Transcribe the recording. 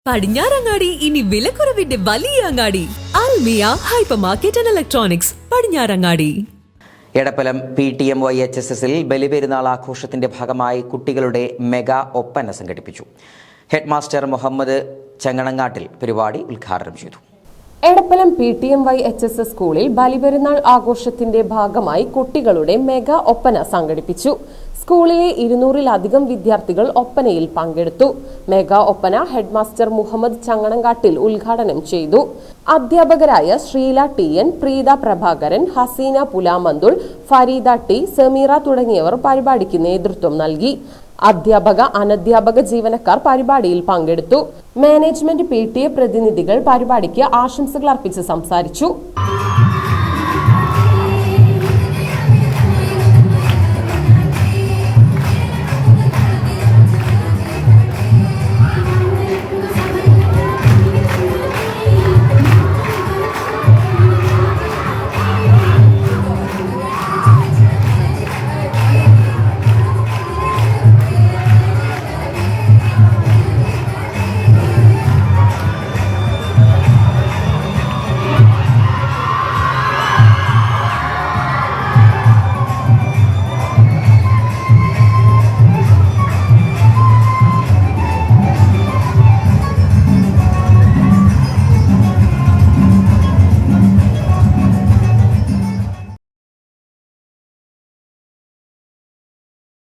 പടിഞ്ഞാറങ്ങാടി ഇനി വിലക്കുറവിന്റെ വലിയ അങ്ങാടി Almiya hyper market and electronics Padinjarangadi. Edappalam PTMYHSSൽ ബലിപെരുന്നാൾ ആഘോഷത്തിന്റെ ഭാഗമായി കുട്ടികളുടെ മെഗാ ഒപ്പന സംഘടിപ്പിച്ചു. ഹെഡ് മാസ്റ്റർ മുഹമ്മദ് ചങ്ങണങ്ങാട്ടിൽ പരിപാടി ഉദ്ഘാടനം ചെയ്തു. എടപ്പലം PTMYHSS സ്കൂളിൽ ബലിപെരുന്നാൾ ആഘോഷത്തിന്റെ ഭാഗമായി കുട്ടികളുടെ മെഗാ ഒപ്പന സംഘടിപ്പിച്ചു. സ്കൂളിലെ 200-ലധികം വിദ്യാർത്ഥികൾ ഒപ്പനയിൽ പങ്കെടുത്തു. Mega Oppana head master Muhammad ചങ്ങണങ്കാട്ടിൽ ഉദ്ഘാടനം ചെയ്തു. അധ്യാപകരായ ശ്രീല TN, പ്രീത പ്രഭാകരൻ, ഹസീന പുലാമന്തുൾ, ഫരീദ T, സമീറ തുടങ്ങിയവർ പരിപാടിക്ക് നേതൃത്വം നൽകി. അധ്യാപക അനധ്യാപക ജീവനക്കാർ പരിപാടിയിൽ പങ്കെടുത്തു. മാനേജ്മെന്റ് PTA പ്രതിനിധികൾ പരിപാടിക്ക് ആശംസകൾ അർപ്പിച്ച് സംസാരിച്ചു.